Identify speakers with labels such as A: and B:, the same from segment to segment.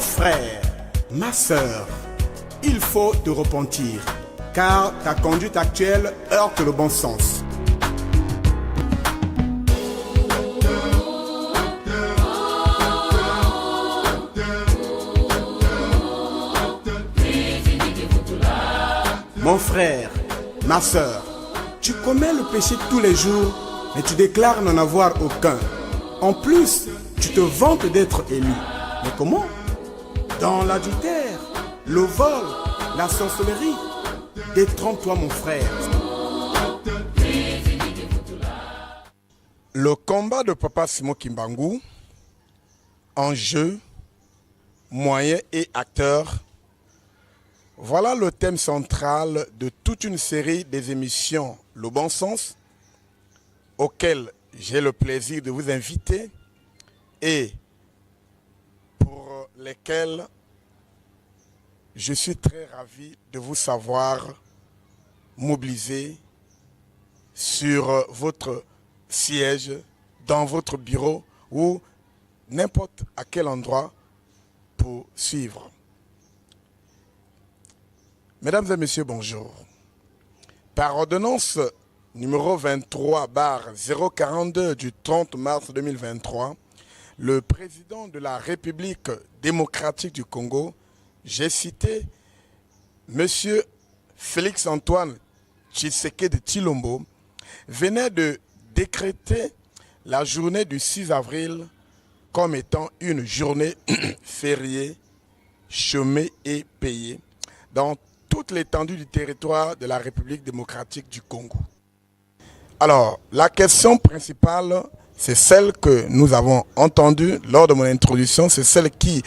A: Mon frère, ma sœur, il faut te repentir, car ta conduite actuelle heurte le bon sens. Mon frère, ma sœur, tu commets le péché tous les jours, mais tu déclares n'en avoir aucun. En plus, tu te vantes d'être élu. Mais comment? Dans l'adultère, le vol, la sorcellerie. Détrompe-toi, mon frère.
B: Le combat de Papa Simon Kimbangu, enjeu, moyens et acteurs. Voilà le thème central de toute une série des émissions Le Bon Sens, auxquelles j'ai le plaisir de vous inviter et pour lesquelles je suis très ravi de vous savoir mobiliser sur votre siège, dans votre bureau ou n'importe à quel endroit pour suivre. Mesdames et messieurs, bonjour. Par ordonnance numéro 23/042 du 30 mars 2023, le président de la République démocratique du Congo, j'ai cité M. Félix-Antoine Tshisekedi Tshilombo, venait de décréter la journée du 6 avril comme étant une journée fériée, chômée et payée dans toute l'étendue du territoire de la République démocratique du Congo. Alors, la question principale, c'est celle que nous avons entendue lors de mon introduction, c'est celle qui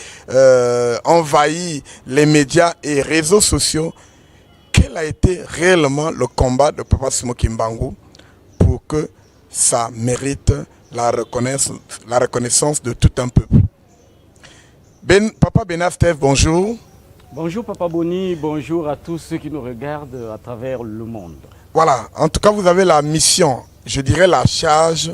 B: envahit les médias et réseaux sociaux. Quel a été réellement le combat de Papa Simon Kimbangu pour que ça mérite la reconnaissance de tout un peuple? Papa Benastef, bonjour.
C: Bonjour Papa Boni, bonjour à tous ceux qui nous regardent à travers le monde.
B: Voilà, en tout cas vous avez la mission, je dirais la charge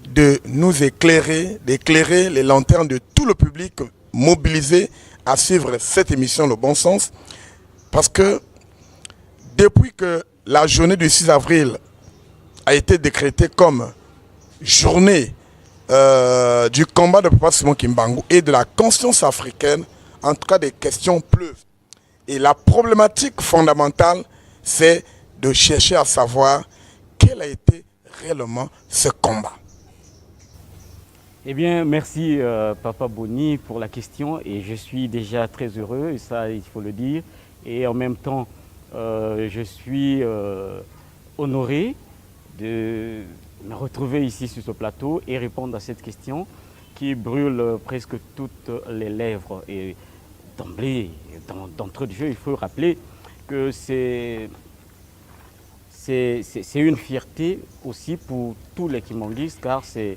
B: de nous éclairer, d'éclairer les lanternes de tout le public mobilisé à suivre cette émission Le Bon Sens. Parce que depuis que la journée du 6 avril a été décrétée comme journée du combat de Papa Simon Kimbangu et de la conscience africaine, en tout cas des questions pleuvent. Et la problématique fondamentale, c'est de chercher à savoir quel a été réellement ce combat.
C: Eh bien, merci Papa Boni pour la question et je suis déjà très heureux, et ça il faut le dire. Et en même temps, je suis honoré de me retrouver ici sur ce plateau et répondre à cette question qui brûle presque toutes les lèvres. Et d'emblée, d'entrée de jeu, il faut rappeler que c'est une fierté aussi pour tous les Kimanguistes, car c'est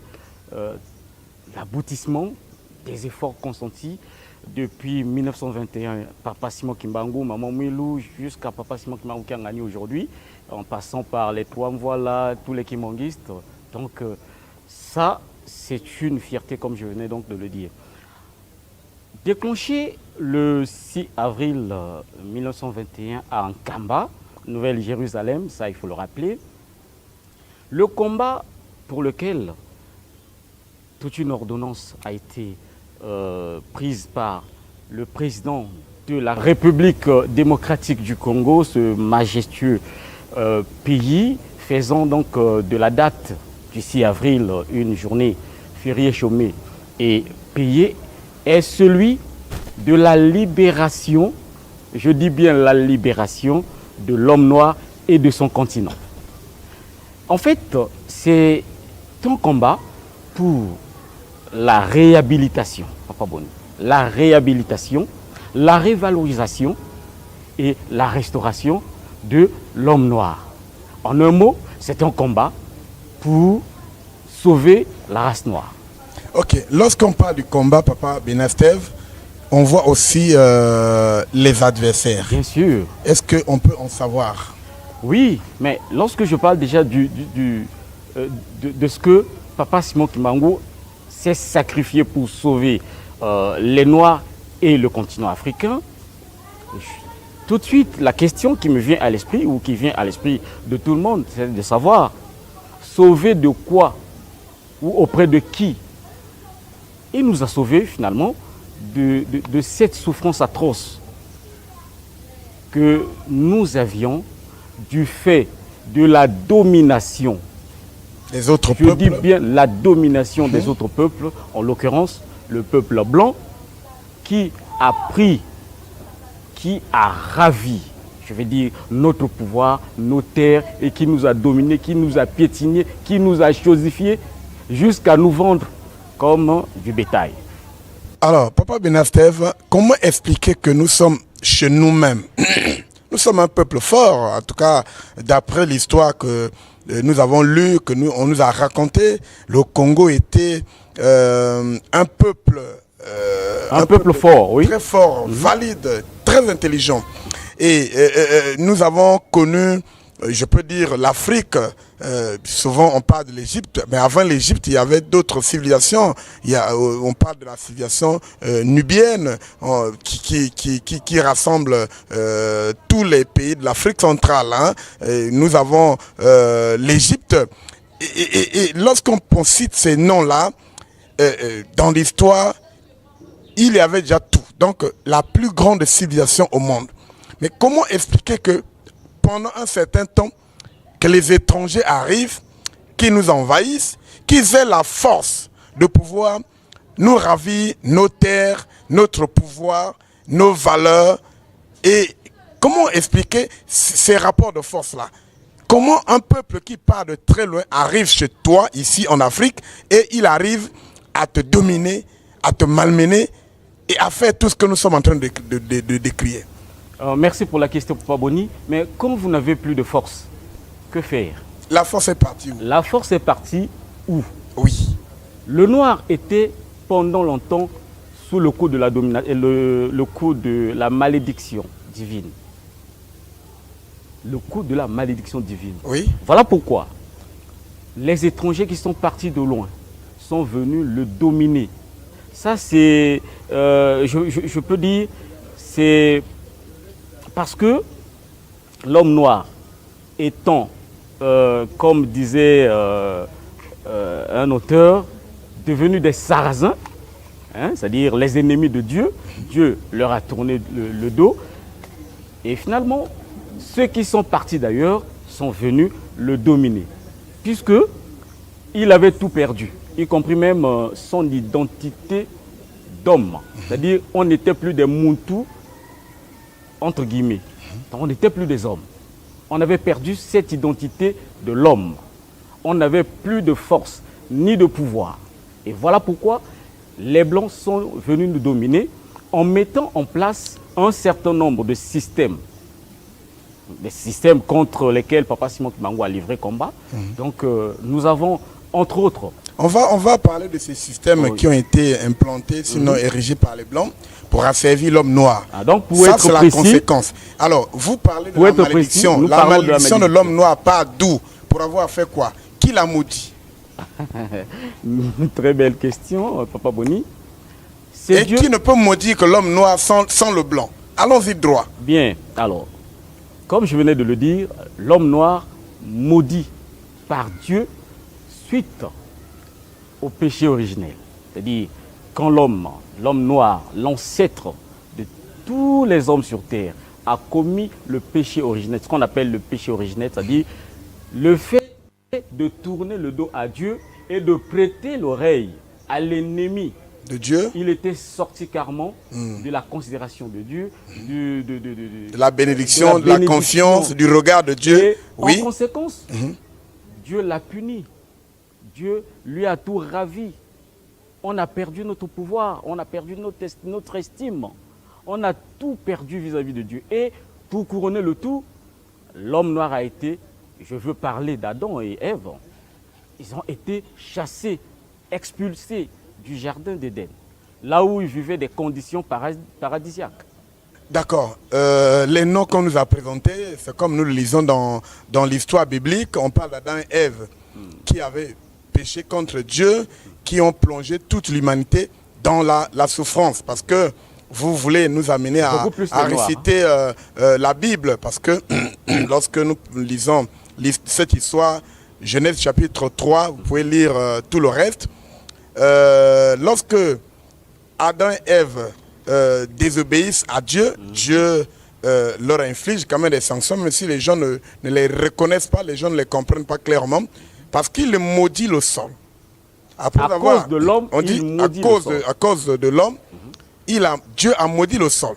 C: l'aboutissement des efforts consentis depuis 1921, Papa Simon Kimbangu, Maman Milou, jusqu'à Papa Simon Kimbangu qui a gagné aujourd'hui, en passant par les trois voilà, tous les Kimanguistes. Donc ça, c'est une fierté, comme je venais donc de le dire. Déclenché le 6 avril 1921 à Nkamba, Nouvelle-Jérusalem, ça il faut le rappeler, le combat pour lequel toute une ordonnance a été prise par le président de la République démocratique du Congo, ce majestueux pays, faisant donc de la date du 6 avril une journée fériée, chômée et payée, est celui de la libération, je dis bien la libération de l'homme noir et de son continent. En fait, c'est un combat pour la réhabilitation, Papa Boni, la réhabilitation, la révalorisation et la restauration de l'homme noir. En un mot, c'est un combat pour sauver la race noire.
B: Ok, lorsqu'on parle du combat, Papa Benastef, on voit aussi les adversaires.
C: Bien sûr.
B: Est-ce qu'on peut en savoir?
C: Oui, mais lorsque je parle déjà de ce que Papa Simon Kimbangu s'est sacrifié pour sauver les Noirs et le continent africain, tout de suite, la question qui me vient à l'esprit, ou qui vient à l'esprit de tout le monde, c'est de savoir, sauver de quoi ou auprès de qui? Il nous a sauvés finalement de cette souffrance atroce que nous avions du fait de la domination.
B: Les autres
C: Je
B: peuples.
C: dis bien la domination des autres peuples, en l'occurrence le peuple blanc, qui a pris, qui a ravi, je vais dire, notre pouvoir, nos terres, et qui nous a dominés, qui nous a piétinés, qui nous a chosifiés, jusqu'à nous vendre comme du bétail.
B: Alors, Papa Benastev, comment expliquer que nous sommes chez nous-mêmes? Nous sommes un peuple fort, en tout cas, d'après l'histoire que nous avons lue, on nous a raconté. Le Congo était un peuple...
C: un peuple fort, oui.
B: Très fort, valide, très intelligent. Et nous avons connu, je peux dire, l'Afrique. Souvent on parle de l'Égypte, mais avant l'Égypte il y avait d'autres civilisations. On parle de la civilisation nubienne qui rassemble tous les pays de l'Afrique centrale, hein. Nous avons l'Égypte. Et lorsqu'on cite ces noms-là, dans l'histoire, il y avait déjà tout. Donc la plus grande civilisation au monde. Mais comment expliquer que pendant un certain temps, que les étrangers arrivent, qui nous envahissent, qu'ils aient la force de pouvoir nous ravir nos terres, notre pouvoir, nos valeurs? Et comment expliquer ces rapports de force-là? Comment un peuple qui part de très loin arrive chez toi, ici en Afrique, et il arrive à te dominer, à te malmener et à faire tout ce que nous sommes en train de décrire?
C: Merci pour la question, Papa Boni. Mais quand vous n'avez plus de force, que faire?
B: La force est partie où?
C: La force est partie où?
B: Oui.
C: Le noir était pendant longtemps sous le coup de la domination, le coup de la malédiction divine. Le coup de la malédiction divine.
B: Oui.
C: Voilà pourquoi les étrangers qui sont partis de loin sont venus le dominer. Ça, c'est, je peux dire, c'est parce que l'homme noir étant, comme disait un auteur, devenu des Sarrasins, hein, c'est-à-dire les ennemis de Dieu, Dieu leur a tourné le dos. Et finalement, ceux qui sont partis d'ailleurs sont venus le dominer, puisqu'il avait tout perdu, y compris même son identité d'homme. C'est-à-dire on n'était plus des Moutous, entre guillemets. Donc, on n'était plus des hommes. On avait perdu cette identité de l'homme. On n'avait plus de force ni de pouvoir. Et voilà pourquoi les Blancs sont venus nous dominer en mettant en place un certain nombre de systèmes. Des systèmes contre lesquels Papa Simon Kimbangu a livré combat. Donc nous avons, entre autres...
B: On va parler de ces systèmes qui ont été implantés, sinon érigés par les Blancs, pour asservir l'homme noir.
C: Donc pour
B: ça,
C: être
B: c'est la
C: précis,
B: conséquence. Alors, vous parlez de la malédiction.
C: Précis,
B: la malédiction de l'homme noir part d'où? Pour avoir fait quoi? Qui l'a maudit?
C: Une très belle question, Papa Boni.
B: Et Dieu qui ne peut maudire que l'homme noir sans le blanc? Allons-y droit.
C: Bien, alors, comme je venais de le dire, l'homme noir maudit par Dieu suite au péché originel. C'est-à-dire, quand l'homme noir, l'ancêtre de tous les hommes sur terre, a commis le péché originel, ce qu'on appelle le péché originel, c'est-à-dire le fait de tourner le dos à Dieu et de prêter l'oreille à l'ennemi
B: de Dieu.
C: Il était sorti carrément de la considération de Dieu,
B: de la bénédiction, de la confiance, du regard de Dieu.
C: Et
B: oui.
C: En conséquence, Dieu l'a puni. Dieu lui a tout ravi. On a perdu notre pouvoir, on a perdu notre estime. On a tout perdu vis-à-vis de Dieu. Et pour couronner le tout, l'homme noir a été, je veux parler d'Adam et Ève, ils ont été chassés, expulsés du jardin d'Éden, là où ils vivaient des conditions paradisiaques.
B: D'accord. Les noms qu'on nous a présentés, c'est comme nous le lisons dans l'histoire biblique. On parle d'Adam et Ève qui avaient péché contre Dieu, qui ont plongé toute l'humanité dans la souffrance. Parce que vous voulez nous amener à réciter la Bible, parce que lorsque nous lisons cette histoire, Genèse chapitre 3, vous pouvez lire tout le reste. Lorsque Adam et Ève désobéissent à Dieu, Dieu leur inflige quand même des sanctions, même si les gens ne les reconnaissent pas, les gens ne les comprennent pas clairement, parce qu'il maudit le sol. Après
C: à cause de l'homme,
B: on dit à cause de l'homme, Dieu a maudit le sol.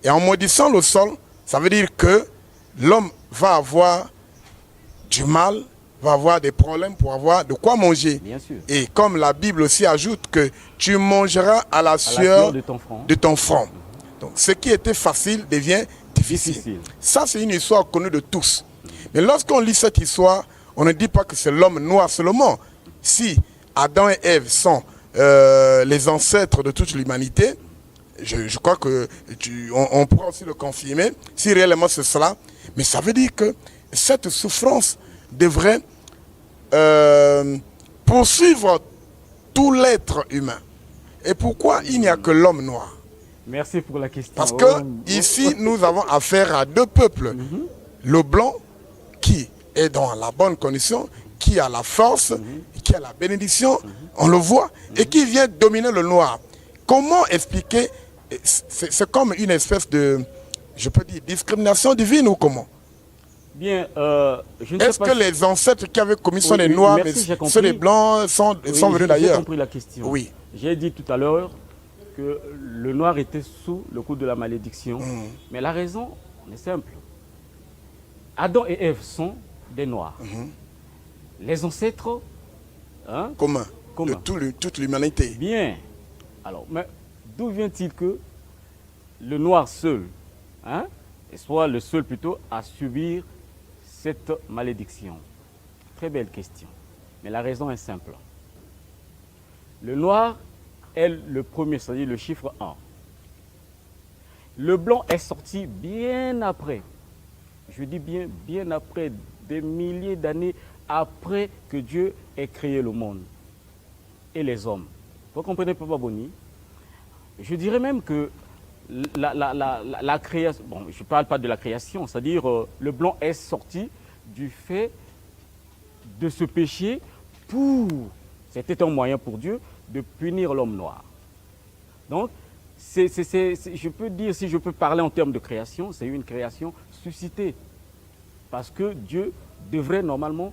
B: Et en maudissant le sol, ça veut dire que l'homme va avoir du mal, va avoir des problèmes pour avoir de quoi manger.
C: Bien sûr.
B: Et comme la Bible aussi ajoute que tu mangeras à la sueur de ton front. Donc ce qui était facile devient difficile. Ça, c'est une histoire connue de tous. Mais lorsqu'on lit cette histoire, on ne dit pas que c'est l'homme noir seulement. Si Adam et Ève sont les ancêtres de toute l'humanité, je crois que on pourra aussi le confirmer, si réellement c'est cela. Mais ça veut dire que cette souffrance devrait poursuivre tout l'être humain. Et pourquoi il n'y a que l'homme noir?
C: Merci pour la question.
B: Parce que ici, nous avons affaire à deux peuples. Le blanc, qui est dans la bonne condition, qui a la force, qui a la bénédiction, on le voit, et qui vient dominer le noir. Comment expliquer? C'est comme une espèce de, je peux dire, discrimination divine ou comment?
C: Bien, je ne sais pas.
B: Est-ce que les ancêtres qui avaient commis sont les noirs, mais ceux les blancs sont venus d'ailleurs?
C: J'ai compris la question.
B: Oui.
C: J'ai dit tout à l'heure que le noir était sous le coup de la malédiction. Mais la raison est simple. Adam et Ève sont des noirs. Les ancêtres
B: communs de toute l'humanité.
C: Bien. Alors, mais d'où vient-il que le noir seul, soit le seul plutôt, à subir cette malédiction? Très belle question. Mais la raison est simple. Le noir est le premier, c'est-à-dire le chiffre 1. Le blanc est sorti bien après. Je dis bien après, des milliers d'années après que Dieu ait créé le monde et les hommes. Vous comprenez, Papa Boni? Je dirais même que la création, bon, je ne parle pas de la création, c'est-à-dire le blanc est sorti du fait de ce péché c'était un moyen pour Dieu de punir l'homme noir. Donc, je peux dire, si je peux parler en termes de création, c'est une création suscitée. Parce que Dieu devrait normalement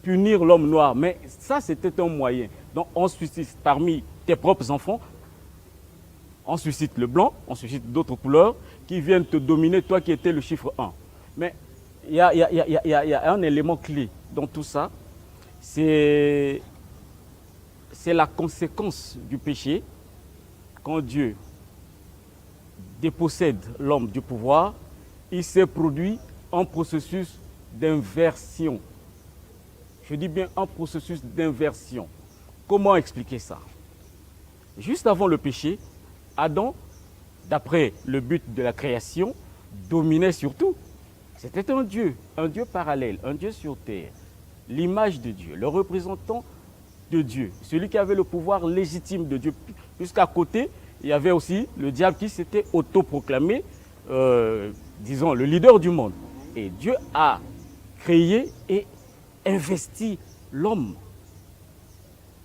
C: punir l'homme noir. Mais ça, c'était un moyen. Donc, on suscite parmi tes propres enfants, on suscite le blanc, on suscite d'autres couleurs qui viennent te dominer, toi qui étais le chiffre 1. Mais il y a un élément clé dans tout ça, c'est la conséquence du péché. Quand Dieu dépossède l'homme du pouvoir, il s'est produit un processus d'inversion. Je dis bien un processus d'inversion. Comment expliquer ça? Juste avant le péché, Adam, d'après le but de la création, dominait sur tout. C'était un Dieu parallèle, un Dieu sur terre, l'image de Dieu, le représentant de Dieu, celui qui avait le pouvoir légitime de Dieu. Jusqu'à côté, il y avait aussi le diable qui s'était autoproclamé, disons, le leader du monde. Et Dieu a créé et investi l'homme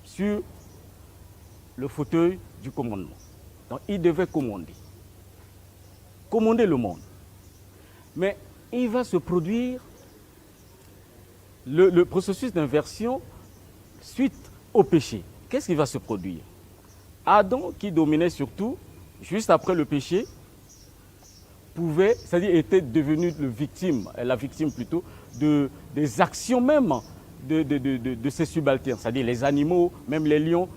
C: sur le fauteuil du commandement. Donc, il devait commander le monde. Mais il va se produire le processus d'inversion suite au péché. Qu'est-ce qui va se produire? Adam, qui dominait sur tout, juste après le péché, c'est-à-dire était devenu la victime plutôt, des actions même de ses subalternes, c'est-à-dire les animaux, même les lions,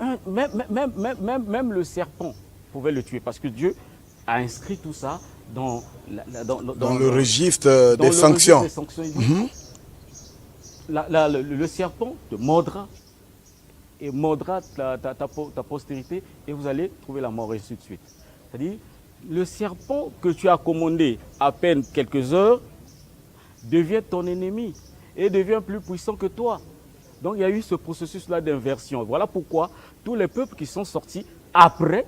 C: même le serpent pouvait le tuer, parce que Dieu a inscrit tout ça dans
B: le registre des sanctions.
C: Le serpent te mordra et mordra ta postérité et vous allez trouver la mort et ainsi de suite. C'est-à-dire, le serpent que tu as commandé à peine quelques heures devient ton ennemi et devient plus puissant que toi. Donc il y a eu ce processus-là d'inversion. Voilà pourquoi tous les peuples qui sont sortis après,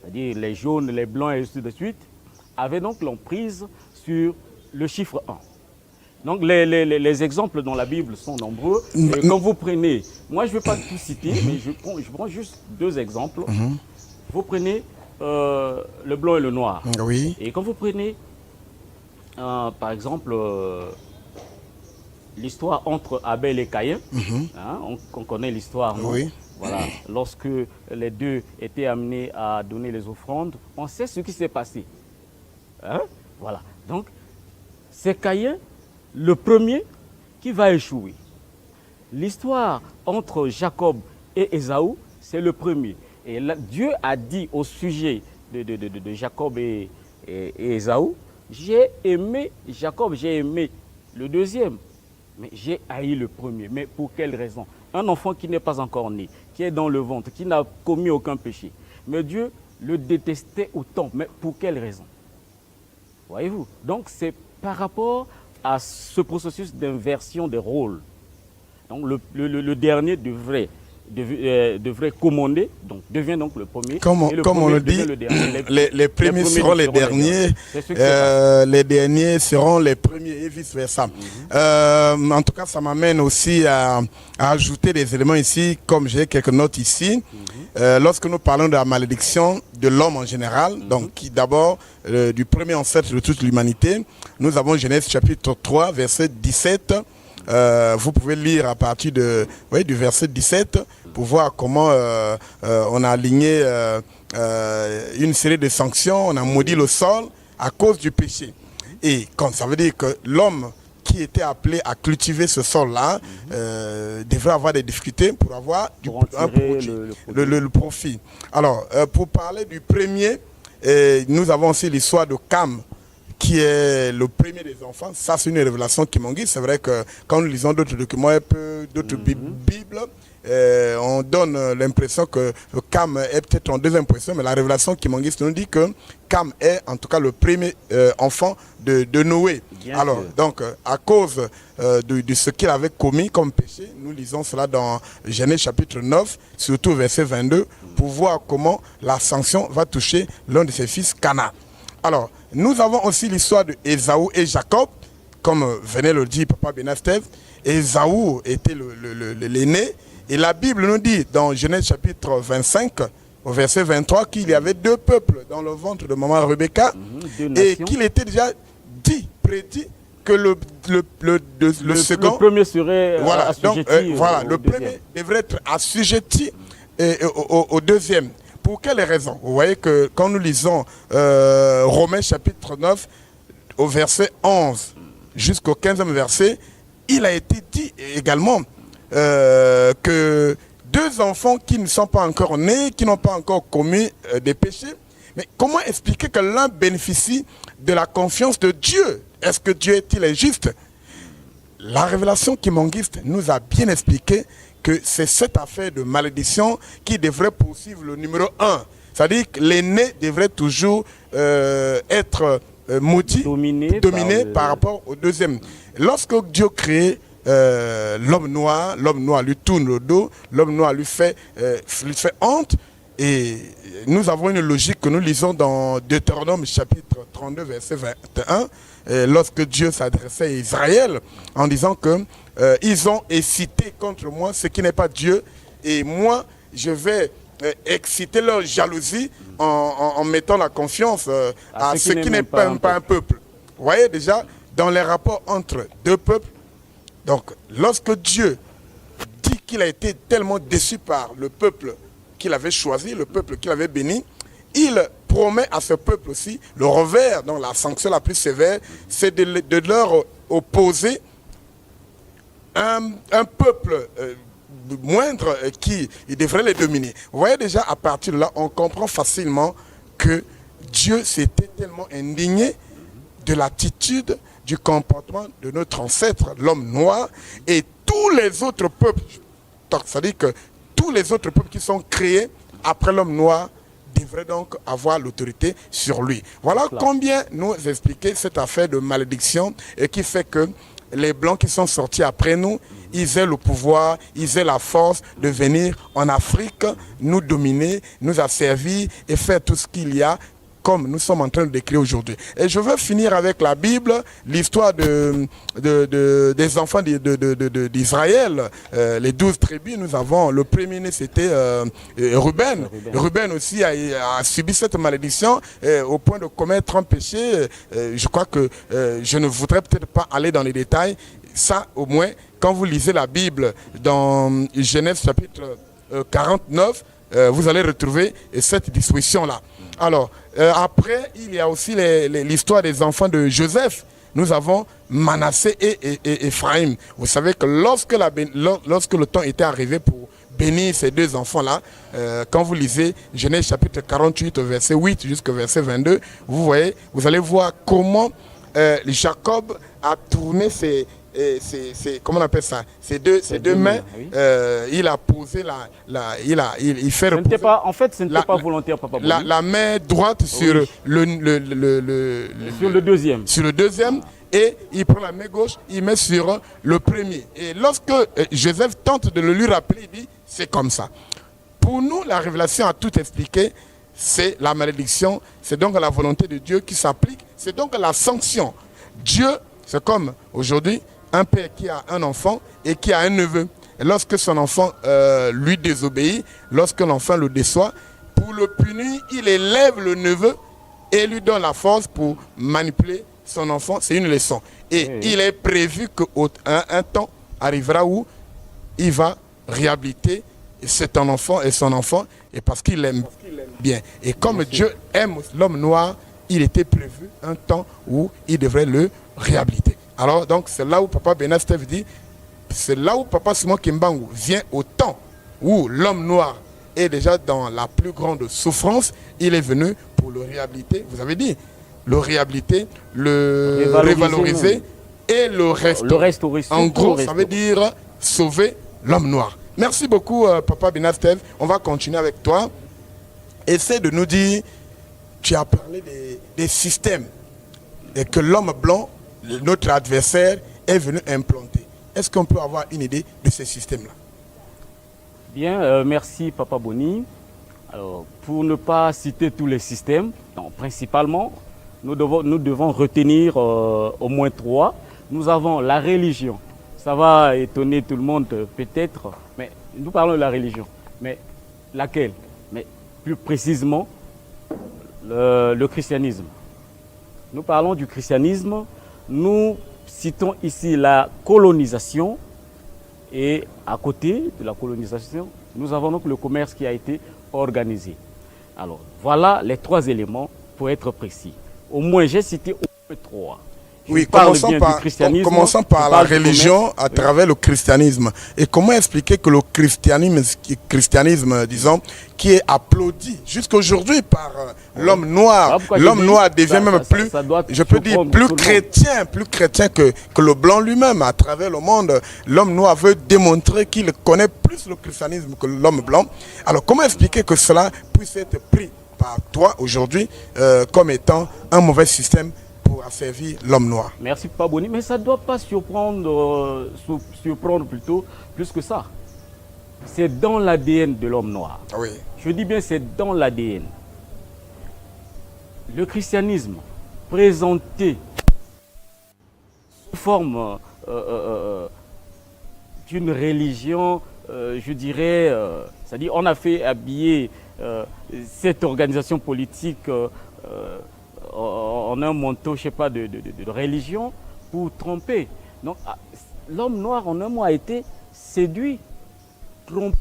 C: c'est-à-dire les jaunes, les blancs et ainsi de suite, avaient donc l'emprise sur le chiffre 1. Donc les exemples dans la Bible sont nombreux. Et quand vous prenez, moi je ne vais pas tout citer, mais je prends juste 2 exemples. Vous prenez le blanc et le noir.
B: Oui.
C: Et quand vous prenez, par exemple, l'histoire entre Abel et Caïn, hein, on connaît l'histoire, non?
B: Oui.
C: Voilà. Lorsque les deux étaient amenés à donner les offrandes, on sait ce qui s'est passé. Hein? Voilà. Donc, c'est Caïn, le premier, qui va échouer. L'histoire entre Jacob et Ésaü, c'est le premier. Et là, Dieu a dit au sujet de Jacob et Ésaü, j'ai aimé Jacob, j'ai aimé le deuxième, mais j'ai haï le premier. Mais pour quelle raison? Un enfant qui n'est pas encore né, qui est dans le ventre, qui n'a commis aucun péché. Mais Dieu le détestait autant. Mais pour quelle raison? Voyez-vous? Donc c'est par rapport à ce processus d'inversion des rôles. Donc le dernier devrait commander, donc devient donc le premier.
B: Comme on le dit, les premiers seront les derniers, les derniers seront les premiers et vice-versa. En tout cas, ça m'amène aussi à ajouter des éléments ici, comme j'ai quelques notes ici. Lorsque nous parlons de la malédiction de l'homme en général, donc qui d'abord du premier ancêtre de toute l'humanité, nous avons Genèse chapitre 3, verset 17. Vous pouvez lire à partir du verset 17 pour voir comment on a aligné une série de sanctions, on a maudit le sol à cause du péché. Et quand ça veut dire que l'homme qui était appelé à cultiver ce sol-là devrait avoir des difficultés pour avoir le profit. Alors, pour parler du premier, nous avons aussi l'histoire de Cam, qui est le premier des enfants. Ça, c'est une révélation qui m'en guide. C'est vrai que quand nous lisons d'autres documents, d'autres Bibles, on donne l'impression que Cam est peut-être en deuxième position, mais la révélation qui m'en guide nous dit que Cam est en tout cas le premier enfant de Noé. Alors, donc, à cause de ce qu'il avait commis comme péché, nous lisons cela dans Genèse chapitre 9, surtout verset 22, pour voir comment la sanction va toucher l'un de ses fils, Cana. Alors, nous avons aussi l'histoire de Ésaü et Jacob, comme venait le dire Papa Benastef. Ésaü était l'aîné, et la Bible nous dit dans Genèse chapitre 25, au verset 23, qu'il y avait 2 peuples dans le ventre de maman Rebecca, et qu'il était déjà prédit que le second...
C: Le premier serait assujetti
B: le premier devrait être assujetti au deuxième. Pour quelle raison? Vous voyez que quand nous lisons Romains chapitre 9, au verset 11 jusqu'au 15e verset, il a été dit également que 2 enfants qui ne sont pas encore nés, qui n'ont pas encore commis des péchés, mais comment expliquer que l'un bénéficie de la confiance de Dieu? Est-ce que Dieu est-il injuste? La révélation qui m'enguiste nous a bien expliqué que c'est cette affaire de malédiction qui devrait poursuivre le numéro 1. C'est-à-dire que l'aîné devrait toujours être maudit, dominé par rapport au deuxième. Lorsque Dieu crée l'homme noir lui tourne le dos, l'homme noir lui fait honte. Et nous avons une logique que nous lisons dans Deutéronome chapitre 32, verset 21, lorsque Dieu s'adressait à Israël en disant que ils ont excité contre moi ce qui n'est pas Dieu, et moi je vais exciter leur jalousie en mettant la confiance à ce qui n'est pas un peuple. Vous voyez déjà, dans les rapports entre 2 peuples, donc lorsque Dieu dit qu'il a été tellement déçu par le peuple qu'il avait choisi, le peuple qu'il avait béni, il promet à ce peuple aussi le revers, donc la sanction la plus sévère, c'est de leur opposer un peuple moindre qui devrait les dominer. Vous voyez déjà, à partir de là, on comprend facilement que Dieu s'était tellement indigné de l'attitude, du comportement de notre ancêtre, l'homme noir, et tous les autres peuples, c'est-à-dire que tous les autres peuples qui sont créés après l'homme noir devraient donc avoir l'autorité sur lui. Voilà combien nous expliquer cette affaire de malédiction et qui fait que les Blancs qui sont sortis après nous, ils aient le pouvoir, ils aient la force de venir en Afrique, nous dominer, nous asservir et faire tout ce qu'il y a comme nous sommes en train de décrire aujourd'hui. Et je veux finir avec la Bible, l'histoire des enfants d'Israël, les 12 tribus. Nous avons, le premier-né c'était Ruben. Ruben aussi a subi cette malédiction au point de commettre un péché. Je crois que je ne voudrais peut-être pas aller dans les détails. Ça, au moins, quand vous lisez la Bible dans Genèse chapitre 49, vous allez retrouver cette disposition-là. Alors, après, il y a aussi l'histoire des enfants de Joseph. Nous avons Manassé et Ephraïm. Vous savez que lorsque le temps était arrivé pour bénir ces deux enfants-là, quand vous lisez Genèse chapitre 48, verset 8 jusqu'au verset 22, vous allez voir comment Jacob a tourné comment on appelle ça, ces deux mains, oui. Il a posé il fait reposer,
C: ce n'était pas volontaire, Papa Boni.
B: La main droite sur, oui.
C: Sur le deuxième.
B: Sur le deuxième, et il prend la main gauche, il met sur le premier. Et lorsque Joseph tente de le lui rappeler, il dit, c'est comme ça. Pour nous, la révélation a tout expliqué. C'est la malédiction, c'est donc la volonté de Dieu qui s'applique, c'est donc la sanction. Dieu, c'est comme aujourd'hui, un père qui a un enfant et qui a un neveu. Et lorsque son enfant lui désobéit, lorsque l'enfant le déçoit, pour le punir, il élève le neveu et lui donne la force pour manipuler son enfant. C'est une leçon. Et oui. Il est prévu qu'un temps arrivera où il va réhabiliter son enfant, et parce qu'il l'aime bien. Et comme Dieu aime l'homme noir, il était prévu un temps où il devrait le réhabiliter. Alors, donc, c'est là où Papa Benastef dit, c'est là où Papa Simon Kimbangu vient au temps où l'homme noir est déjà dans la plus grande souffrance. Il est venu pour le réhabiliter. Vous avez dit, le réhabiliter, le revaloriser et le restaurer. En gros, ça veut dire sauver l'homme noir. Merci beaucoup, Papa Benastef. On va continuer avec toi. Essaie de nous dire, tu as parlé des systèmes et que l'homme blanc, notre adversaire, est venu implanter. Est-ce qu'on peut avoir une idée de ces systèmes-là?
C: Bien, merci Papa Boni. Alors, pour ne pas citer tous les systèmes, non, principalement, nous devons retenir au moins 3. Nous avons la religion. Ça va étonner tout le monde peut-être, mais nous parlons de la religion. Mais laquelle? Mais plus précisément, le christianisme. Nous parlons du christianisme. Nous citons ici la colonisation et à côté de la colonisation, nous avons donc le commerce qui a été organisé. Alors, voilà les 3 éléments pour être précis. Au moins, j'ai cité au moins 3.
B: Oui, commençons par la religion à travers le christianisme. Et comment expliquer que le christianisme, disons, qui est applaudi jusqu'aujourd'hui par l'homme noir, l'homme noir devient même plus, je peux dire, plus chrétien que le blanc lui-même à travers le monde. L'homme noir veut démontrer qu'il connaît plus le christianisme que l'homme blanc. Alors, comment expliquer que cela puisse être pris par toi aujourd'hui comme étant un mauvais système pour asservir l'homme noir?
C: Merci Papa Boni, mais ça ne doit pas surprendre plutôt plus que ça. C'est dans l'ADN de l'homme noir.
B: Oui.
C: Je dis bien c'est dans l'ADN. Le christianisme présenté sous forme d'une religion, je dirais, c'est-à-dire on a fait habiller cette organisation politique en un manteau, je ne sais pas, de religion pour tromper. Donc, l'homme noir, en un mot, a été séduit, trompé.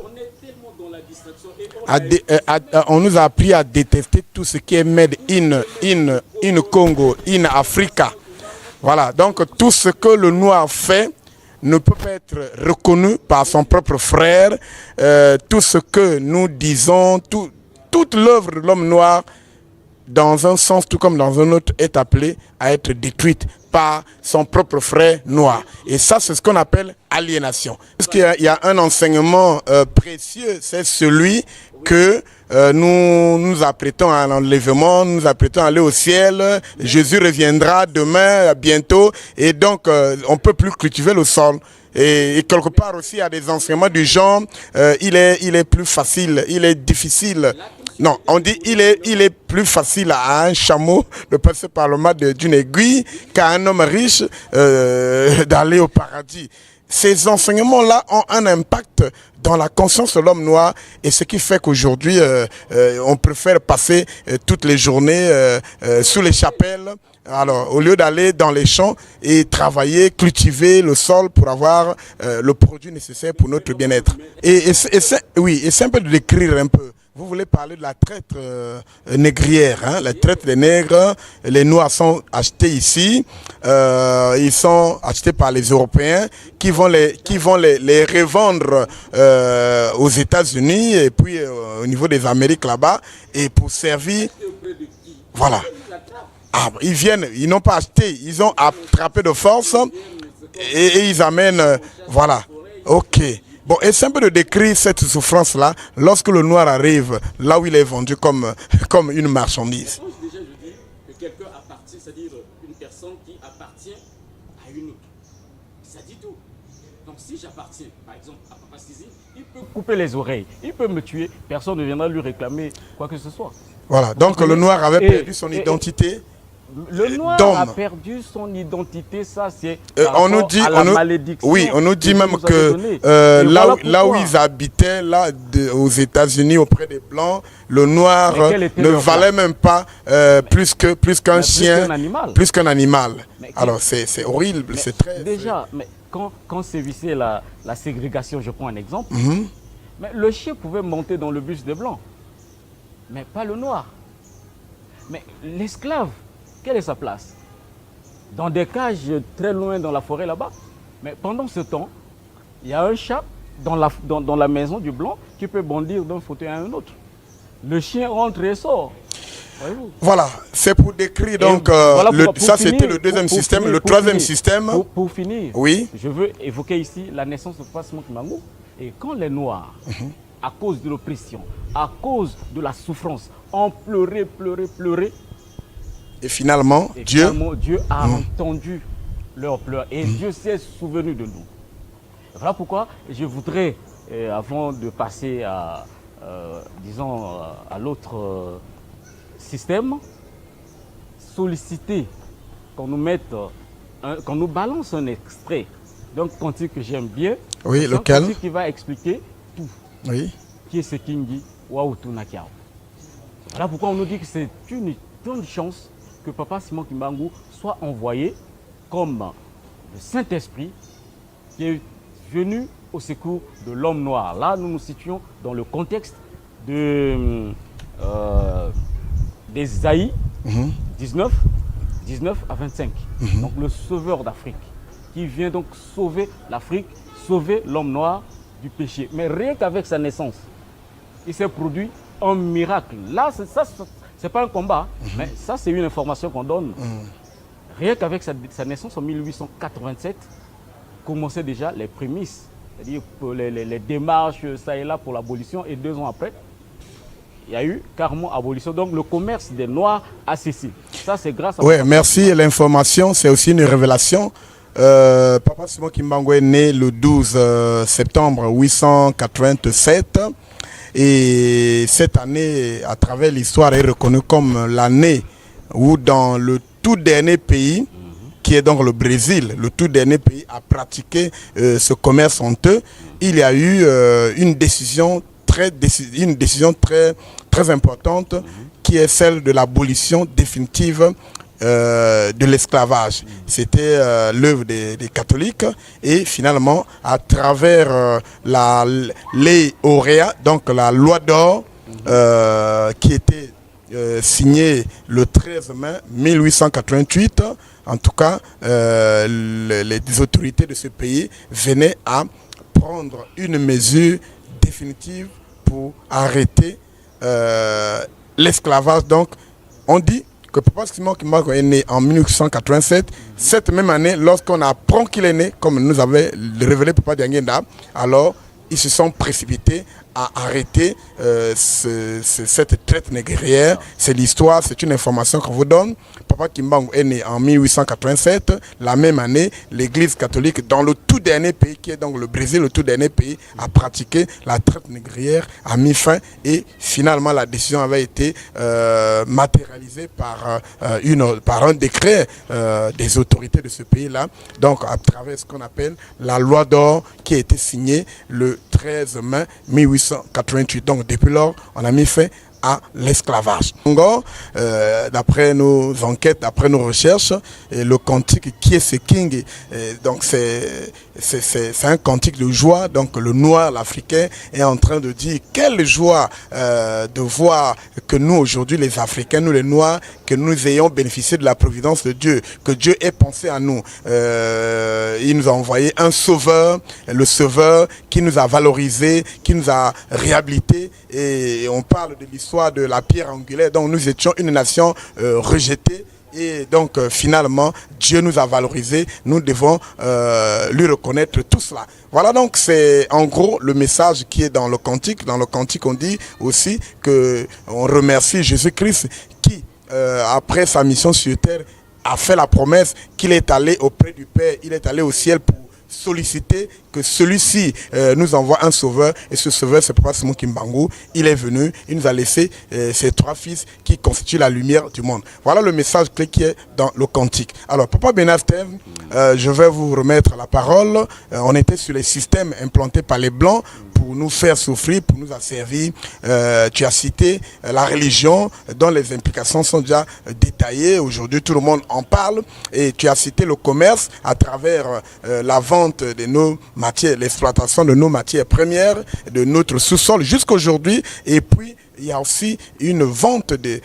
C: On est tellement dans la distraction.
B: On nous a appris à détester tout ce qui est made in Congo, in Africa. Voilà, donc tout ce que le noir fait ne peut pas être reconnu par son propre frère. Tout ce que nous disons, toute l'œuvre de l'homme noir, dans un sens tout comme dans un autre, est appelée à être détruite par son propre frère noir. Et ça, c'est ce qu'on appelle aliénation. Parce qu'il y a un enseignement précieux, c'est celui que nous nous apprêtons à l'enlèvement, nous nous apprêtons à aller au ciel. Jésus reviendra demain, bientôt, et donc on peut plus cultiver le sol. Et quelque part aussi, il y a des enseignements du genre, il est plus facile, il est difficile. Non, on dit il est plus facile à un chameau de passer par le mât d'une aiguille qu'à un homme riche d'aller au paradis. Ces enseignements-là ont un impact dans la conscience de l'homme noir, et ce qui fait qu'aujourd'hui, on préfère passer toutes les journées sous les chapelles. Alors, au lieu d'aller dans les champs et travailler, cultiver le sol pour avoir le produit nécessaire pour notre bien-être. Et c'est un peu de décrire un peu. Vous voulez parler de la traite négrière, hein? La traite des nègres. Les Noirs sont achetés ici. Ils sont achetés par les Européens qui vont les revendre aux États-Unis et puis au niveau des Amériques là-bas, et pour servir. Voilà. Ah, ils viennent, ils n'ont pas acheté, ils ont attrapé de force et ils amènent. Voilà. Ok. Bon, et c'est un peu de décrire cette souffrance-là lorsque le noir arrive là où il est vendu comme une marchandise.
C: Déjà, je dis que quelqu'un appartient, c'est-à-dire une personne qui appartient à une autre. Ça dit tout. Donc si j'appartiens, par exemple, à Papa Sisi, il peut couper les oreilles, il peut me tuer, personne ne viendra lui réclamer quoi que ce soit.
B: Voilà, donc le noir avait perdu son identité.
C: Le noir a perdu son identité, ça c'est
B: on nous dit,
C: malédiction.
B: Oui, on nous dit même que là où ils habitaient, là aux États-Unis auprès des blancs, le noir ne valait même pas plus qu'un chien, plus qu'un animal. Alors c'est horrible, c'est très.
C: Déjà, mais quand sévissait la ségrégation, je prends un exemple, mais le chien pouvait monter dans le bus des blancs, mais pas le noir. Mais l'esclave, quelle est sa place? Dans des cages très loin dans la forêt là-bas. Mais pendant ce temps, il y a un chat dans la maison du blanc qui peut bondir d'un fauteuil à un autre. Le chien rentre et sort.
B: Voilà, c'est pour décrire donc, ça c'était le deuxième système. Le troisième système.
C: Pour finir,
B: oui.
C: Je veux évoquer ici la naissance de Papa Simon Kimbangu. Et quand les Noirs, à cause de l'oppression, à cause de la souffrance, ont pleuré,
B: et finalement, Dieu
C: a entendu leurs pleurs et Dieu s'est souvenu de nous. Voilà pourquoi je voudrais, avant de passer à, à l'autre système, solliciter qu'on nous mette, qu'on nous balance un extrait d'un cantique que j'aime bien.
B: Oui, lequel?
C: Un cantique qui va expliquer tout.
B: Oui.
C: Qui est ce Kingi Wautu Nakiao. Voilà pourquoi on nous dit que c'est une grande chance que Papa Simon Kimbangu soit envoyé comme le Saint-Esprit qui est venu au secours de l'homme noir. Là, nous nous situons dans le contexte d'Ésaïe 19 à 25. Donc le sauveur d'Afrique, qui vient donc sauver l'Afrique, sauver l'homme noir du péché. Mais rien qu'avec sa naissance, il s'est produit un miracle. Là, ça c'est pas un combat, mais ça c'est une information qu'on donne. Rien qu'avec sa naissance en 1887, commençaient déjà les prémices, c'est-à-dire les démarches ça et là pour l'abolition, et 2 ans après, il y a eu carrément abolition. Donc le commerce des Noirs a cessé. Ça c'est grâce à...
B: Oui, merci. L'information, c'est aussi une révélation. Papa Simon Kimbangu est né le 12 septembre 1887. Et cette année, à travers l'histoire, est reconnue comme l'année où dans le tout dernier pays, qui est donc le Brésil, le tout dernier pays à pratiquer ce commerce honteux, il y a eu une décision très importante, qui est celle de l'abolition définitive de l'esclavage. C'était l'œuvre des catholiques, et finalement à travers la ley Aurea, donc la loi d'or, qui était signée le 13 mai 1888, en tout cas les autorités de ce pays venaient à prendre une mesure définitive pour arrêter l'esclavage. Donc on dit que Papa Simon Kimbangu est né en 1887. Cette même année, lorsqu'on apprend qu'il est né, comme nous avait révélé Papa Diangenda, alors ils se sont précipités à arrêter cette traite négrière. C'est l'histoire, c'est une information qu'on vous donne. Papa Kimbangu est né en 1887. La même année, l'Église catholique, dans le tout dernier pays, qui est donc le Brésil, le tout dernier pays, a pratiqué la traite négrière, a mis fin, et finalement la décision avait été matérialisée par un décret des autorités de ce pays-là, donc à travers ce qu'on appelle la loi d'or, qui a été signée le 13 mai 1888. Donc depuis lors, on a mis fin à l'esclavage. D'après nos enquêtes, d'après nos recherches, le cantique Kiese King, donc c'est un cantique de joie. Donc le noir, l'Africain, est en train de dire quelle joie de voir que nous aujourd'hui, les Africains, nous les Noirs, que nous ayons bénéficié de la providence de Dieu, que Dieu ait pensé à nous. Il nous a envoyé un sauveur, le sauveur qui nous a valorisé, qui nous a réhabilité, et on parle de l'histoire de la pierre angulaire. Donc nous étions une nation rejetée, et donc finalement Dieu nous a valorisés. Nous devons lui reconnaître tout cela. Voilà, donc c'est en gros le message qui est dans le cantique. Dans le cantique, on dit aussi que on remercie Jésus-Christ qui après sa mission sur terre a fait la promesse qu'il est allé auprès du Père, il est allé au ciel pour solliciter que celui-ci nous envoie un sauveur, et ce sauveur, c'est Papa Simon Kimbangu. Il est venu, il nous a laissé ses 3 fils qui constituent la lumière du monde. Voilà le message clé qui est dans le cantique. Alors Papa Benastev, je vais vous remettre la parole. On était sur les systèmes implantés par les Blancs pour nous faire souffrir, pour nous asservir. Tu as cité la religion, dont les implications sont déjà détaillées. Aujourd'hui, tout le monde en parle. Et tu as cité le commerce à travers la vente de nos matières, l'exploitation de nos matières premières, de notre sous-sol jusqu'aujourd'hui. Et puis, il y a aussi une vente de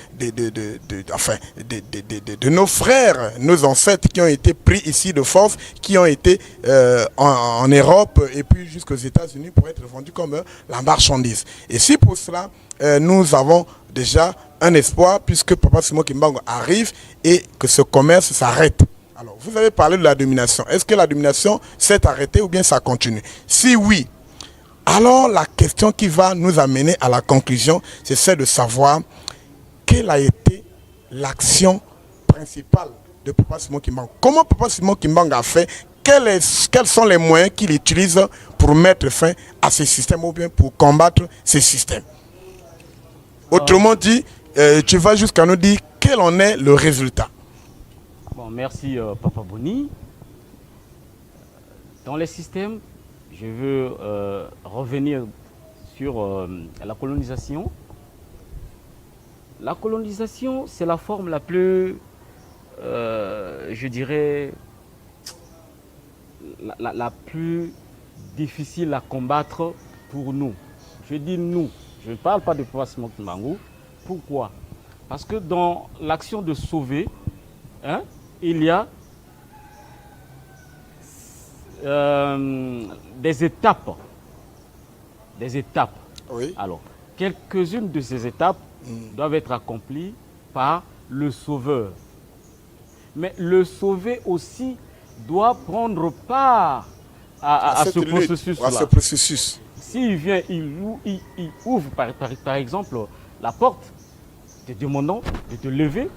B: nos frères, nos ancêtres qui ont été pris ici de force, qui ont été en Europe et puis jusqu'aux États-Unis pour être vendus comme la marchandise. Et si pour cela, nous avons déjà un espoir, puisque Papa Simon Kimbangu arrive et que ce commerce s'arrête. Alors, vous avez parlé de la domination. Est-ce que la domination s'est arrêtée ou bien ça continue? Si oui, alors la question qui va nous amener à la conclusion, c'est celle de savoir quelle a été l'action principale de Papa Simon Kimbangu. Comment Papa Simon Kimbangu a fait? Quels sont les moyens qu'il utilise pour mettre fin à ces systèmes ou bien pour combattre ces systèmes? Autrement dit, tu vas jusqu'à nous dire quel en est le résultat.
C: Bon, merci Papa Boni. Dans les systèmes, je veux revenir sur la colonisation. La colonisation, c'est la forme la plus, je dirais, la plus difficile à combattre pour nous. Je dis nous, je ne parle pas de Papa Simon Kimbangu. Pourquoi? Parce que dans l'action de sauver, hein, il y a des étapes. Des étapes.
B: Oui.
C: Alors, quelques-unes de ces étapes doivent être accomplies par le sauveur. Mais le sauvé aussi doit prendre part à ce processus-là.
B: À ce processus.
C: S'il vient, il ouvre par exemple la porte, te demandant de te lever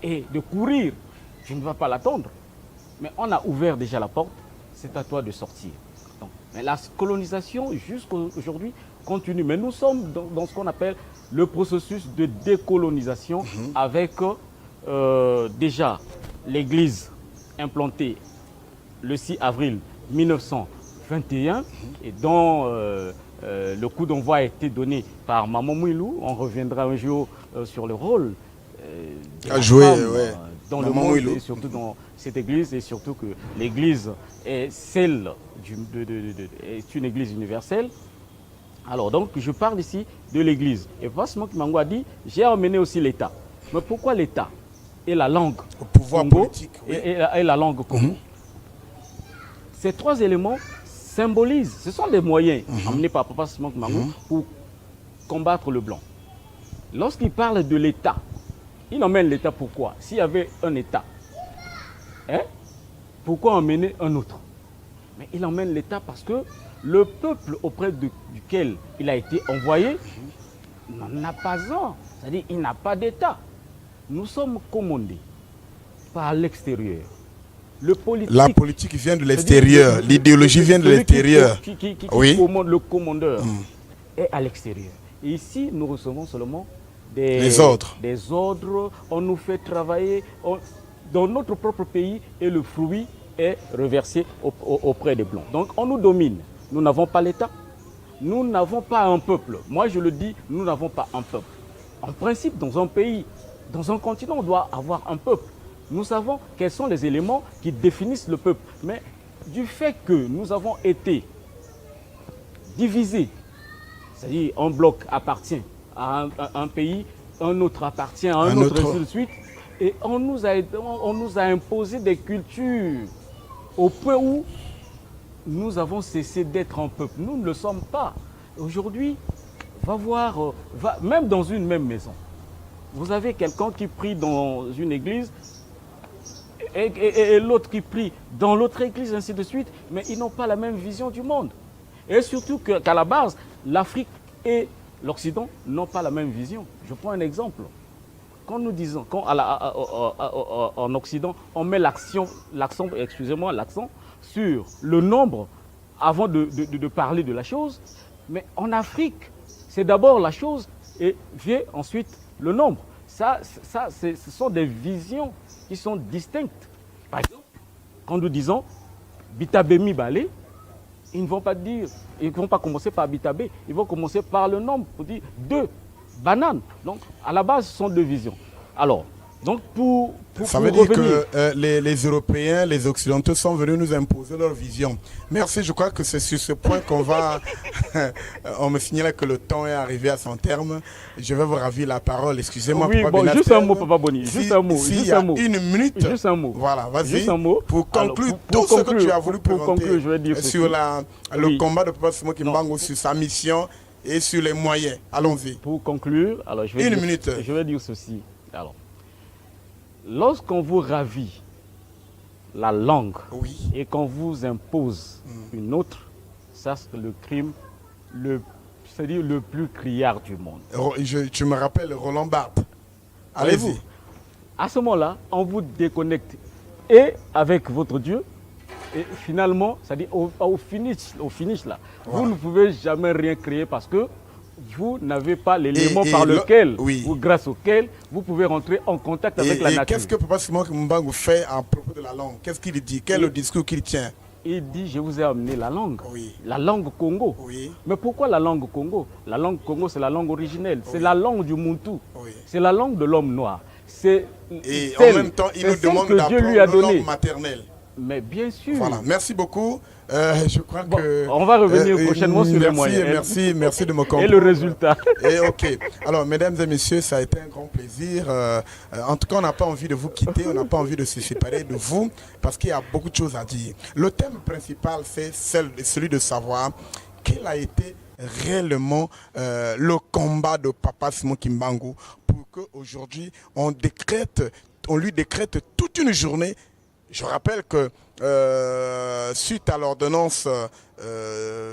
C: et de courir. Tu ne vas pas l'attendre. Mais on a ouvert déjà la porte, c'est à toi de sortir. Donc, mais la colonisation, jusqu'à aujourd'hui, continue. Mais nous sommes dans ce qu'on appelle le processus de décolonisation avec déjà l'Église implantée le 6 avril 1921 et dont le coup d'envoi a été donné par Maman Mouilou. On reviendra un jour sur le rôle
B: à jouer
C: dans le monde et surtout dans cette église, et surtout que l'église est celle est une église universelle. Alors donc je parle ici de l'église. Et Papa Simon Kimbangu a dit, j'ai emmené aussi l'État. Mais pourquoi l'État et la langue
B: au pouvoir
C: Congo
B: politique, oui.
C: et la langue Congo? Ces 3 éléments symbolisent, ce sont des moyens emmenés par Papa Simon Kimbangu pour combattre le blanc. Lorsqu'il parle de l'État, il emmène l'État pourquoi? S'il y avait un État, hein, pourquoi emmener un autre? mais il emmène l'État parce que le peuple auprès duquel il a été envoyé n'en a pas un. C'est-à-dire qu'il n'a pas d'État. Nous sommes commandés par l'extérieur.
B: La politique vient de l'extérieur, l'idéologie vient de l'extérieur.
C: Oui. Le commandeur est à l'extérieur. Et ici, nous recevons seulement des ordres. On nous fait travailler dans notre propre pays et le fruit est reversé auprès des Blancs. Donc on nous domine. Nous n'avons pas l'État. Nous n'avons pas un peuple. Moi je le dis, nous n'avons pas un peuple. En principe, dans un pays, dans un continent, on doit avoir un peuple. Nous savons quels sont les éléments qui définissent le peuple. Mais du fait que nous avons été divisés, c'est-à-dire un bloc appartient à un pays, un autre appartient à un autre, et ainsi de suite, et on nous a imposé des cultures au point où nous avons cessé d'être un peuple. Nous ne le sommes pas. Aujourd'hui, va voir, même dans une même maison, vous avez quelqu'un qui prie dans une église et l'autre qui prie dans l'autre église, ainsi de suite, mais ils n'ont pas la même vision du monde. Et surtout qu'à la base, l'Afrique et l'Occident n'ont pas la même vision. Je prends un exemple. Quand nous disons, en Occident, on met l'accent sur le nombre avant de parler de la chose, mais en Afrique, c'est d'abord la chose et vient ensuite le nombre. Ce sont des visions qui sont distinctes. Par exemple, quand nous disons Bitabemi Balé, ils ne vont pas dire, ils ne vont pas commencer par Bitabé, ils vont commencer par le nombre pour dire 2 bananes. Donc, à la base, ce sont 2 visions. Alors, donc
B: ça veut dire que les Européens, les Occidentaux sont venus nous imposer leur vision. Merci, je crois que c'est sur ce point qu'on va... On me signale que le temps est arrivé à son terme. Je vais vous ravir la parole. Excusez-moi,
C: oui,
B: Papa
C: bon,
B: Benaster.
C: juste un mot, Papa Boni. Juste un mot.
B: S'il y a une minute,
C: juste un mot.
B: Voilà, vas-y.
C: Juste un mot.
B: Pour conclure tout ce que tu as voulu présenter
C: conclure, je vais dire
B: sur le combat de Papa Simon Kimbangu, sur sa mission et sur les moyens. Allons-y.
C: Pour conclure, alors je vais dire ceci. Alors, lorsqu'on vous ravit la langue et qu'on vous impose une autre, ça c'est le crime, c'est-à-dire le plus criard du monde.
B: Tu me rappelles Roland Barthes. Allez-y.
C: À ce moment-là, on vous déconnecte et avec votre Dieu, et finalement, c'est-à-dire au finish là, vous ne pouvez jamais rien créer parce que vous n'avez pas l'élément par lequel, ou grâce auquel, vous pouvez rentrer en contact avec la nature.
B: Qu'est-ce que Papa Simon Kimbangu fait à propos de la langue? Qu'est-ce qu'il dit? Quel est le discours qu'il tient?
C: Il dit, je vous ai amené la langue, la langue Congo. Mais pourquoi la langue Congo? La langue Congo, c'est la langue originelle, c'est la langue du Muntu, c'est la langue de l'homme noir.
B: Et en même temps, il nous demande d'apprendre la langue maternelle.
C: Mais bien sûr.
B: Voilà, merci beaucoup. Je crois que...
C: On va revenir prochainement sur les moyens.
B: Merci de me comprendre.
C: Et le résultat.
B: Et ok. Alors, mesdames et messieurs, ça a été un grand plaisir. En tout cas, on n'a pas envie de vous quitter, on n'a pas envie de se séparer de vous, parce qu'il y a beaucoup de choses à dire. Le thème principal, c'est celui de savoir quel a été réellement le combat de Papa Simon Kimbangu pour qu'aujourd'hui, on lui décrète toute une journée. Je rappelle que suite à l'ordonnance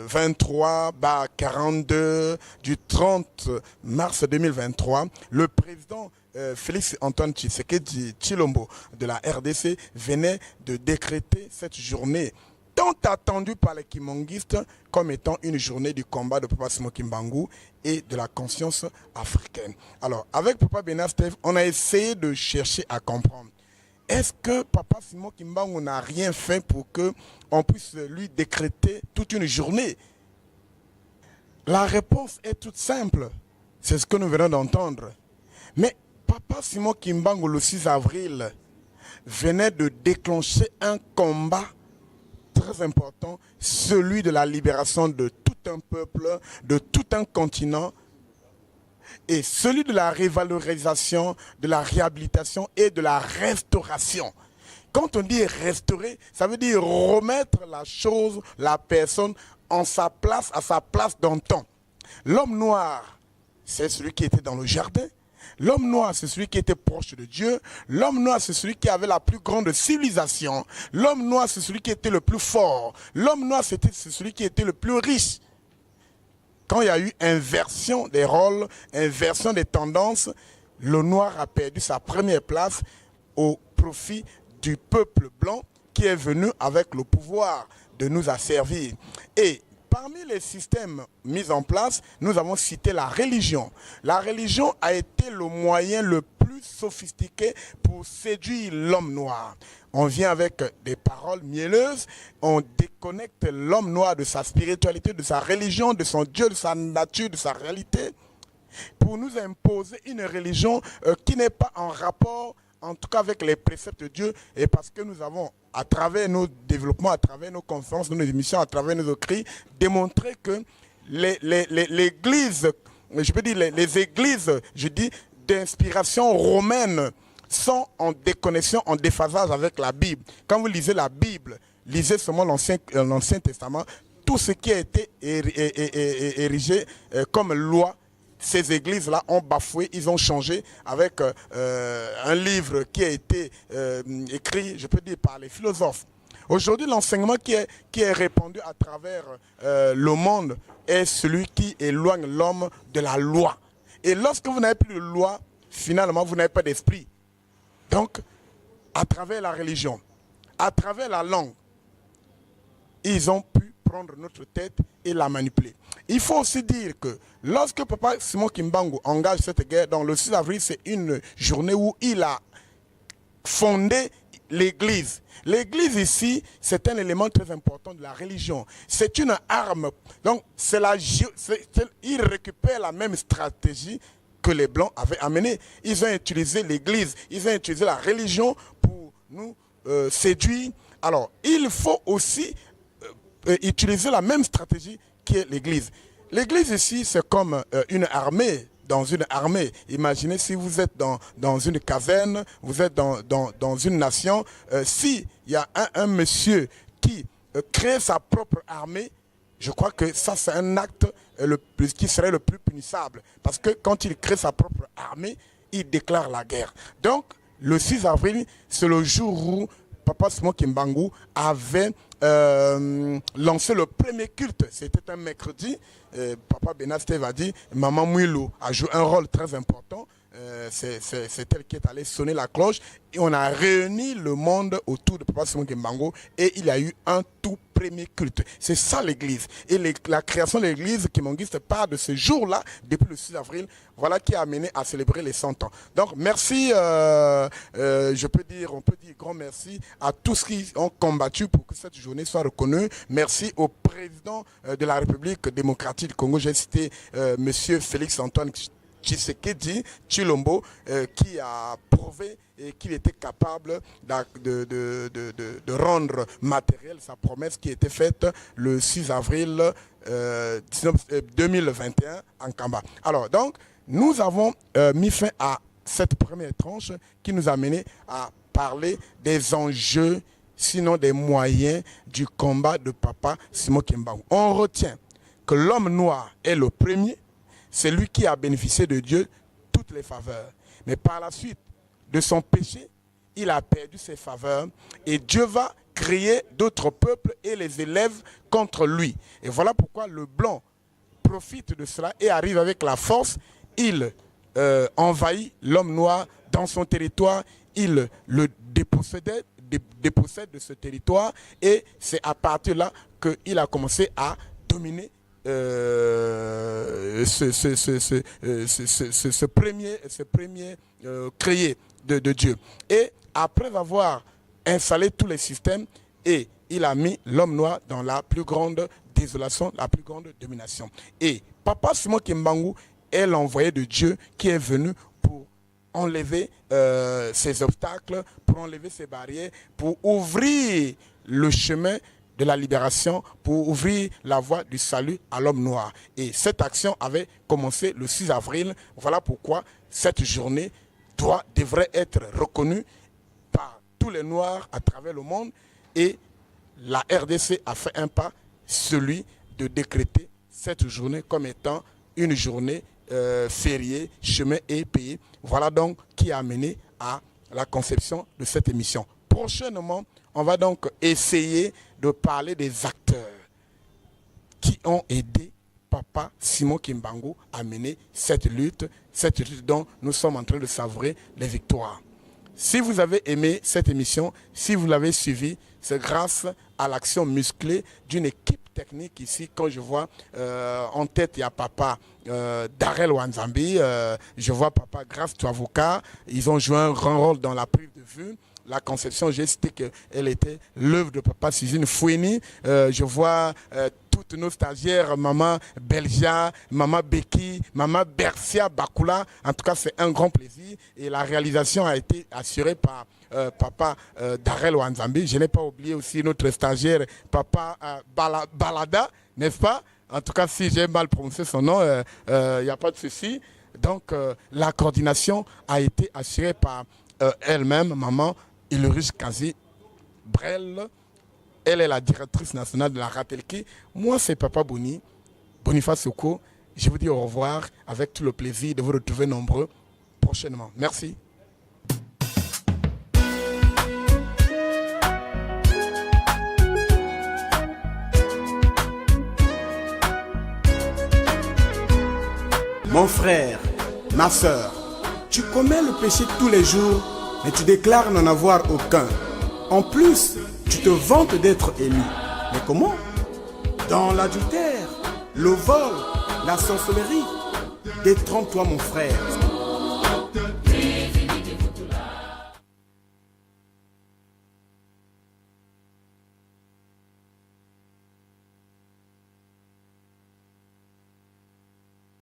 B: 23/42 du 30 mars 2023, le président Félix Antoine Tshisekedi Tshilombo de la RDC venait de décréter cette journée tant attendue par les kimonguistes comme étant une journée du combat de Papa Simon Kimbangu et de la conscience africaine. Alors, avec Papa Benaster, on a essayé de chercher à comprendre. Est-ce que Papa Simon Kimbangu n'a rien fait pour qu'on puisse lui décréter toute une journée? La réponse est toute simple. C'est ce que nous venons d'entendre. Mais Papa Simon Kimbangu, le 6 avril, venait de déclencher un combat très important, celui de la libération de tout un peuple, de tout un continent, et celui de la révalorisation, de la réhabilitation et de la restauration. Quand on dit restaurer, ça veut dire remettre la chose, la personne à sa place d'antan. L'homme noir, c'est celui qui était dans le jardin. L'homme noir, c'est celui qui était proche de Dieu. L'homme noir, c'est celui qui avait la plus grande civilisation. L'homme noir, c'est celui qui était le plus fort. L'homme noir, c'est celui qui était le plus riche. Quand il y a eu inversion des rôles, inversion des tendances, le noir a perdu sa première place au profit du peuple blanc qui est venu avec le pouvoir de nous asservir. Et parmi les systèmes mis en place, nous avons cité la religion. La religion a été le moyen le plus sophistiqué pour séduire l'homme noir. On vient avec des paroles mielleuses, on déconnecte l'homme noir de sa spiritualité, de sa religion, de son Dieu, de sa nature, de sa réalité, pour nous imposer une religion qui n'est pas en rapport, en tout cas avec les préceptes de Dieu, et parce que nous avons, à travers nos développements, à travers nos conférences, nos émissions, à travers nos écrits, démontré que l'église, je peux dire les églises, je dis, d'inspiration romaine, sont en déconnexion, en déphasage avec la Bible. Quand vous lisez la Bible, lisez seulement l'Ancien Testament, tout ce qui a été érigé comme loi, ces églises-là ont bafoué, ils ont changé avec un livre qui a été écrit, je peux dire, par les philosophes. Aujourd'hui, l'enseignement qui est répandu à travers le monde est celui qui éloigne l'homme de la loi. Et lorsque vous n'avez plus de loi, finalement, vous n'avez pas d'esprit. Donc, à travers la religion, à travers la langue, ils ont pu prendre notre tête et la manipuler. Il faut aussi dire que lorsque Papa Simon Kimbangu engage cette guerre, dans le 6 avril, c'est une journée où il a fondé l'église. L'église ici, c'est un élément très important de la religion. C'est une arme. Donc, il récupère la même stratégie que les Blancs avaient amenée. Ils ont utilisé l'église, ils ont utilisé la religion pour nous séduire. Alors, il faut aussi utiliser la même stratégie qui est l'église. L'église ici, c'est comme une armée. Dans une armée, imaginez si vous êtes dans une caserne, vous êtes dans une nation, s'il y a un monsieur qui crée sa propre armée, je crois que ça c'est un acte qui serait le plus punissable. Parce que quand il crée sa propre armée, il déclare la guerre. Donc le 6 avril, c'est le jour où Papa Simon Kimbangu avait lancé le premier culte. C'était un mercredi. Papa Benasteve a dit, Maman Mouilou a joué un rôle très important. C'est elle qui est allée sonner la cloche. Et on a réuni le monde autour de Papa Simon Kimbangu et il y a eu un tout premier culte. C'est ça l'église. Et la création de l'église kimbangiste part de ce jour-là, depuis le 6 avril, voilà qui a amené à célébrer les 100 ans. Donc merci, on peut dire grand merci à tous qui ont combattu pour que cette journée soit reconnue. Merci au président de la République démocratique du Congo. J'ai cité monsieur Félix Antoine Tshisekedi Tshilombo, qui a prouvé qu'il était capable de rendre matériel sa promesse qui était faite le 6 avril 2021 en Kamba. Alors donc, nous avons mis fin à cette première tranche qui nous a mené à parler des enjeux, sinon des moyens du combat de Papa Simon Kimbangu. On retient que l'homme noir est le premier, c'est lui qui a bénéficié de Dieu toutes les faveurs. Mais par la suite de son péché, il a perdu ses faveurs et Dieu va créer d'autres peuples et les élève contre lui. Et voilà pourquoi le blanc profite de cela et arrive avec la force. Il envahit l'homme noir dans son territoire, il le dépossède de ce territoire et c'est à partir de là qu'il a commencé à dominer ce premier créé de Dieu. Et après avoir installé tous les systèmes, et il a mis l'homme noir dans la plus grande désolation, la plus grande domination. Et Papa Simon Kimbangu est l'envoyé de Dieu qui est venu pour enlever ces obstacles, pour enlever ces barrières, pour ouvrir le chemin de la libération, pour ouvrir la voie du salut à l'homme noir. Et cette action avait commencé le 6 avril. Voilà pourquoi cette journée devrait être reconnue par tous les Noirs à travers le monde. Et la RDC a fait un pas, celui de décréter cette journée comme étant une journée fériés, chemins et pays. Voilà donc qui a amené à la conception de cette émission. Prochainement, on va donc essayer de parler des acteurs qui ont aidé Papa Simon Kimbangu à mener cette lutte dont nous sommes en train de savourer les victoires. Si vous avez aimé cette émission, si vous l'avez suivie, c'est grâce à l'action musclée d'une équipe technique ici. Quand je vois en tête, il y a Papa Darrell Wanzambi, je vois Papa Graf Touavoka. Ils ont joué un grand rôle dans la prise de vue. La conception, j'ai cité qu'elle était l'œuvre de Papa Suzine Foueni. Je vois toutes nos stagiaires, Maman Belgia, Maman Beki, Maman Bercia Bakula. En tout cas, c'est un grand plaisir. Et la réalisation a été assurée par Papa Darrell Wanzambi. Je n'ai pas oublié aussi notre stagiaire, Papa Balada, n'est-ce pas? En tout cas, si j'ai mal prononcé son nom, il n'y a pas de souci. Donc, la coordination a été assurée par elle-même, Maman Ilurich Kazi Brel. Elle est la directrice nationale de la Ratelki. Moi, c'est Papa Boni, Boniface Soko. Je vous dis au revoir avec tout le plaisir de vous retrouver nombreux prochainement. Merci.
A: Mon frère, ma soeur, tu commets le péché tous les jours, mais tu déclares n'en avoir aucun. En plus, tu te vantes d'être élu. Mais comment? Dans l'adultère, le vol, la sorcellerie. Détrompe-toi, mon frère.